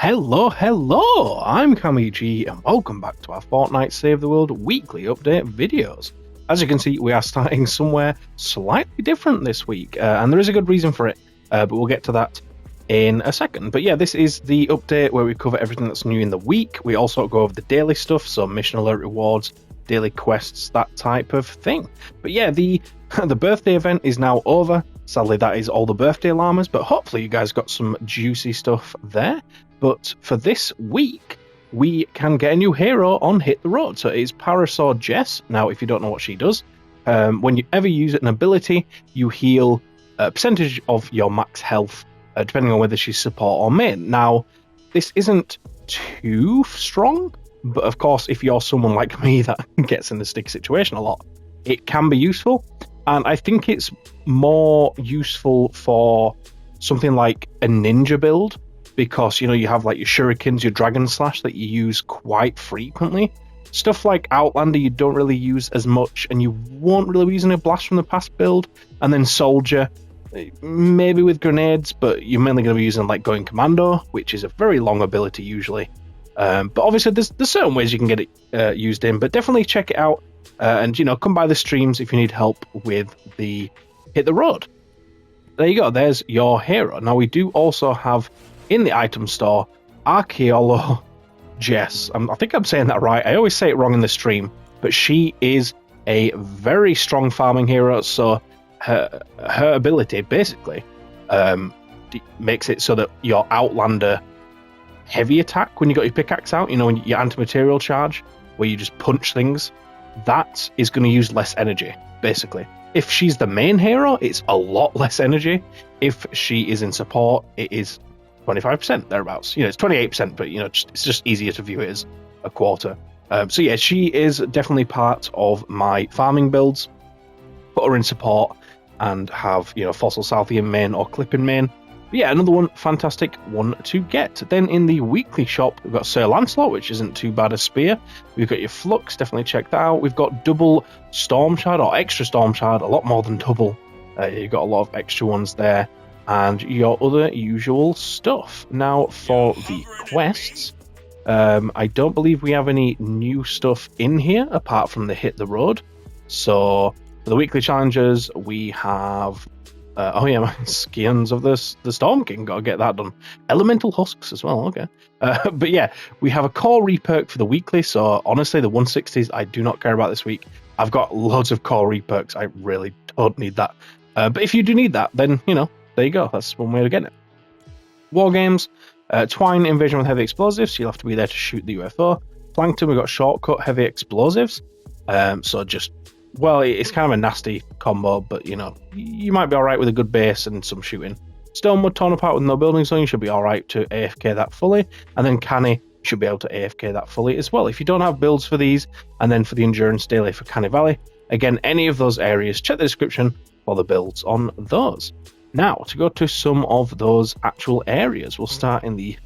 Hello, I'm CammyG and welcome back to our Fortnite Save the World weekly update videos. As you can see, we are starting somewhere slightly different this week, and there is a good reason for it, but we'll get to that in a second. But yeah, this is the update where we cover everything that's new in the week. We also go over the daily stuff, so mission alert rewards, daily quests, that type of thing. But yeah, the birthday event is now over. Sadly, that is all the Birthday Llamas, but hopefully you guys got some juicy stuff there. But for this week, we can get a new hero on Hit the Road. So it is Parasol JESS. Now, if you don't know what she does, when you ever use an ability, you heal a percentage of your max health, depending on whether she's support or main. Now, this isn't too strong, but of course, if you're someone like me that gets in the sticky situation a lot, it can be useful. And I think it's more useful for something like a ninja build, because, you know, you have like your shurikens, your dragon slash that you use quite frequently. Stuff like Outlander you don't really use as much, and you won't really be using a blast from the past build. And then soldier, maybe with grenades, but you're mainly going to be using like going commando, which is a very long ability usually. But obviously there's certain ways you can get it used in, but definitely check it out. And, you know, come by the streams if you need help with the Hit the Road. There you go, there's your hero. Now we do also have in the item store, Archeolo Jess. I think I'm saying that right. I always say it wrong in the stream, but she is a very strong farming hero. So her ability basically makes it so that your Outlander heavy attack, when you got your pickaxe out, you know, when your anti-material charge, where you just punch things, that is going to use less energy, basically. If she's the main hero, it's a lot less energy. If she is in support, it is 25% thereabouts. You know, it's 28%, but you know, it's just easier to view it as a quarter. So yeah, she is definitely part of my farming builds. Put her in support and have, you know, Fossil Southie in main or Clip in main. But yeah, another one, fantastic one to get. Then in the weekly shop, we've got Sir Lancelot, which isn't too bad a spear. We've got your Flux, definitely check that out. We've got double Storm Shard, or extra Storm Shard, a lot more than double. You've got a lot of extra ones there. And your other usual stuff. Now, for the quests, I don't believe we have any new stuff in here, apart from the Hit the Road. So, for the weekly challenges, we have... Skins of the Storm King, gotta get that done. Elemental Husks as well, okay. But yeah, we have a core reperk for the weekly, so honestly, the 160s I do not care about this week. I've got loads of core reperks, I really don't need that. But if you do need that, then, you know, there you go, that's one way to get it. War games, Twine Invasion with heavy explosives, so you'll have to be there to shoot the UFO. Plankton, we've got shortcut heavy explosives, so just... Well, it's kind of a nasty combo, but, you know, you might be alright with a good base and some shooting. Stonewood torn apart with no building zone, you should be alright to AFK that fully. And then Canny should be able to AFK that fully as well. If you don't have builds for these, and then for the Endurance Daily for Canny Valley, again, any of those areas, check the description for the builds on those. Now, to go to some of those actual areas, we'll start in the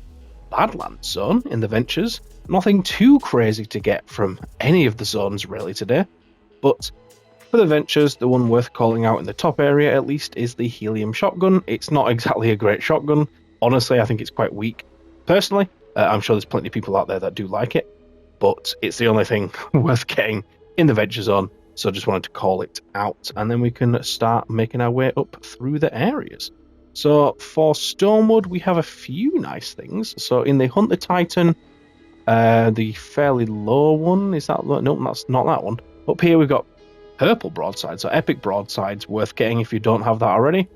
Badlands zone, in the Ventures. Nothing too crazy to get from any of the zones really today. But for the Ventures, the one worth calling out in the top area at least is the Helium Shotgun. It's not exactly a great shotgun. Honestly, I think it's quite weak. Personally, I'm sure there's plenty of people out there that do like it, but it's the only thing worth getting in the Venture Zone, so I just wanted to call it out. And then we can start making our way up through the areas. So for Stonewood, we have a few nice things. So in the Hunt the Titan, the fairly low one, is that... No, that's not that one. Up here we've got purple broadsides, so epic broadsides, worth getting if you don't have that already.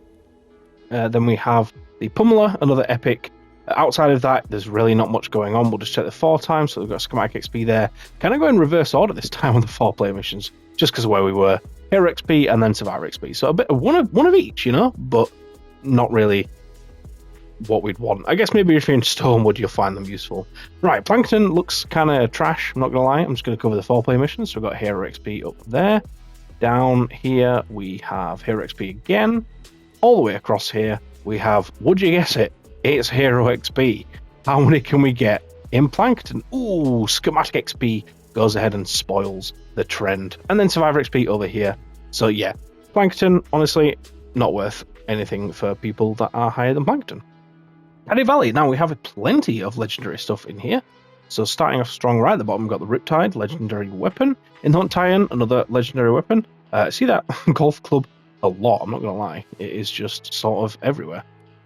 Then we have the Pummeler, another epic. Outside of that, there's really not much going on. We'll just check the 4 times, so we've got schematic XP there. Kind of go in reverse order this time on the 4-player missions, just because of where we were. Hero XP and then Survivor XP, so a bit of one of each, you know, but not really what we'd want. I guess maybe if you're in Stonewood, you'll find them useful. Right, Plankton looks kind of trash, I'm not going to lie. I'm just going to cover the 4-player missions. So we've got Hero XP up there. Down here, we have Hero XP again. All the way across here, we have, would you guess it? It's Hero XP. How many can we get in Plankton? Ooh, Schematic XP goes ahead and spoils the trend. And then Survivor XP over here. So yeah, Plankton, honestly, not worth anything for people that are higher than Plankton. Paddy Valley. Now we have plenty of legendary stuff in here. So starting off strong right at the bottom, we've got the Riptide, legendary weapon. In the Hunt Tie-In, another legendary weapon. See that golf club a lot, I'm not going to lie. It is just sort of everywhere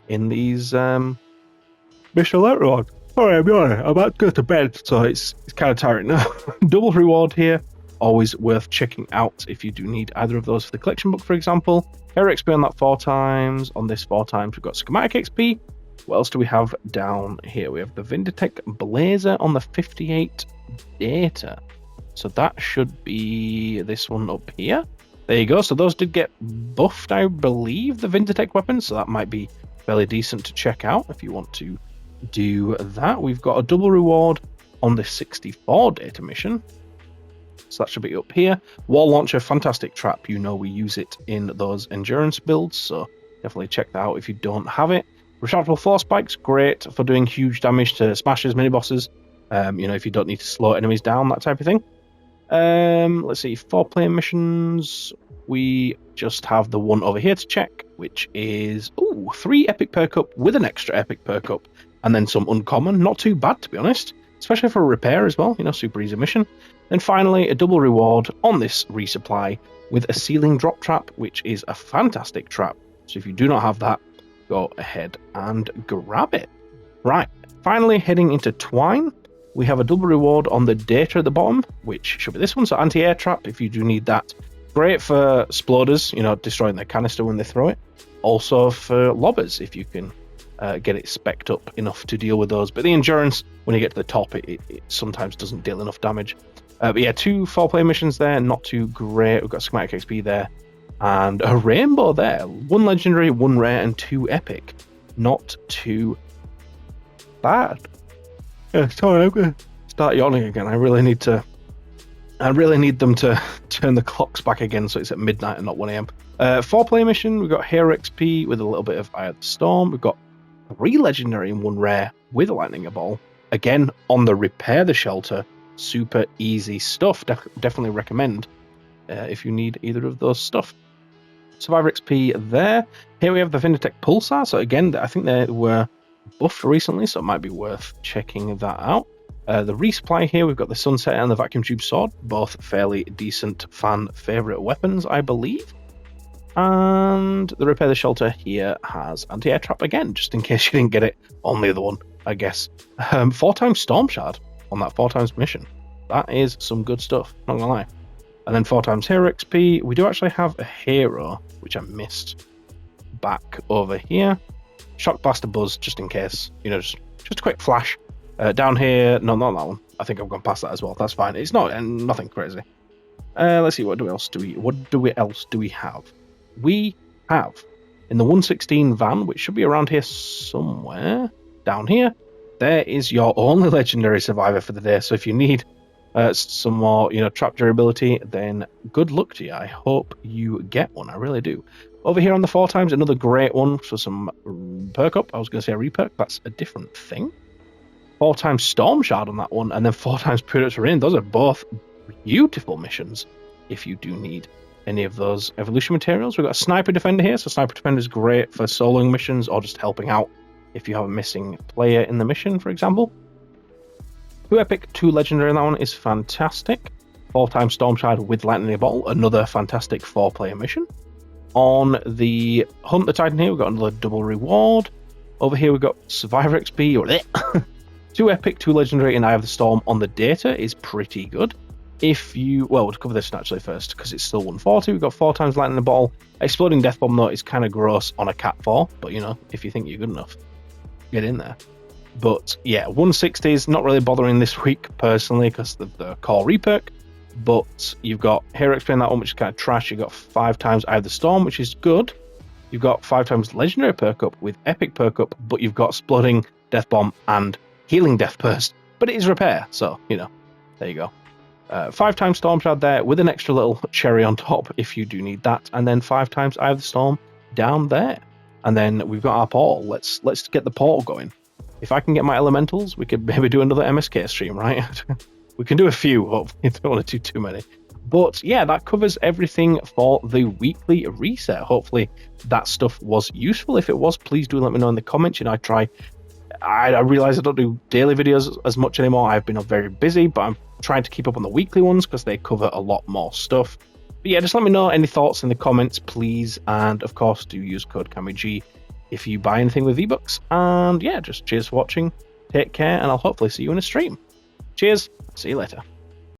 in these mission rewards. Sorry, I'm about to go to bed, so it's kind of tiring now. Double reward here, always worth checking out if you do need either of those for the collection book, for example. Hero XP on that 4 times. On this 4 times, we've got Schematic XP. What else do we have down here? We have the Vinditech Blazer on the 58 data. So that should be this one up here. There you go. So those did get buffed, I believe, the Vinditech weapons. So that might be fairly decent to check out if you want to do that. We've got a double reward on the 64 data mission. So that should be up here. Wall Launcher, fantastic trap. You know we use it in those endurance builds. So definitely check that out if you don't have it. Retractable Force Spikes, great for doing huge damage to smashes, mini-bosses. If you don't need to slow enemies down, that type of thing. Let's see, 4-player missions. We just have the one over here to check, which is 3 epic perk up with an extra epic perk up, and then some uncommon. Not too bad, to be honest, especially for a repair as well. Super easy mission. And finally, a double reward on this resupply with a ceiling drop trap, which is a fantastic trap. So if you do not have that, go ahead and grab it. Right, finally heading into Twine. We have a double reward on the data at the bottom, which should be this one. So anti-air trap, if you do need that. Great for sploders, destroying their canister when they throw it. Also for lobbers, if you can get it spec'd up enough to deal with those. But the endurance, when you get to the top, it sometimes doesn't deal enough damage. But yeah, 2 4-player missions there, not too great. We've got Schematic XP there. And a rainbow there. 1 legendary, 1 rare, and 2 epic. Not too bad. Yeah, sorry, I'm going to start yawning again. I really need them to turn the clocks back again so it's at midnight and not 1 a.m. 4-player mission, we've got Hero XP with a little bit of Eye of the Storm. We've got 3 legendary and 1 rare with a Lightning Ball. Again, on the Repair the Shelter, super easy stuff. Definitely recommend if you need either of those stuff. Survivor XP there. Here we have the Vinditech Pulsar. So again, I think they were buffed recently, so it might be worth checking that out. The resupply here, we've got the Sunset and the Vacuum Tube Sword, both fairly decent fan favourite weapons, I believe. And the Repair the Shelter here has Anti-Air Trap again, just in case you didn't get it on the other one, I guess. 4 times Storm Shard on that 4 times mission. That is some good stuff, not gonna lie. And then 4 times Hero XP. We do actually have a hero, which I missed back over here. Shock Blaster Buzz, just in case, just a quick flash. Down here, no, not that one. I think I've gone past that as well. That's fine. It's nothing crazy. Let's see, what else do we have? We have in the 116 van, which should be around here somewhere. Down here, there is your only legendary survivor for the day. So if you need some more, trap durability, then good luck to you. I hope you get one. I really do. Over here on the 4 times, another great one for some perk up. I was going to say a reperk. That's a different thing. 4 times Storm Shard on that one, and then 4 times Pirates Rain. Those are both beautiful missions if you do need any of those evolution materials. We've got a Sniper Defender here. So Sniper Defender is great for soloing missions or just helping out if you have a missing player in the mission, for example. 2 epic, 2 legendary on that one is fantastic. 4 times Storm Shard with Lightning Bottle, another fantastic 4-player mission. On the Hunt the Titan here, we've got another double reward. Over here, we've got Survivor XP. 2 epic, 2 legendary, and Eye of the Storm on the data is pretty good. We'll cover this naturally first because it's still 140. We've got 4 times Lightning Bottle. Exploding Death Bomb, though, is kind of gross on a Cat 4, but if you think you're good enough, get in there. But yeah, 160s not really bothering this week personally because of the core reperk. But you've got Hero XP in that one, which is kind of trash. You've got 5 times Eye of the Storm, which is good. You've got 5 times Legendary perk up with Epic perk up, but you've got Exploding Death Bomb and Healing Death Burst. But it is repair, so there you go. 5 times Storm Shard there with an extra little cherry on top if you do need that, and then 5 times Eye of the Storm down there. And then we've got our portal. Let's get the portal going. If I can get my elementals, we could maybe do another MSK stream, right? We can do a few, hopefully. I don't want to do too many. But yeah, that covers everything for the weekly reset. Hopefully that stuff was useful. If it was, please do let me know in the comments. I try I realize I don't do daily videos as much anymore. I've been very busy, but I'm trying to keep up on the weekly ones because they cover a lot more stuff. But yeah, just let me know any thoughts in the comments, please. And of course, do use code CammyG if you buy anything with V-Bucks. And yeah, just cheers for watching. Take care, and I'll hopefully see you in a stream. Cheers. See you later.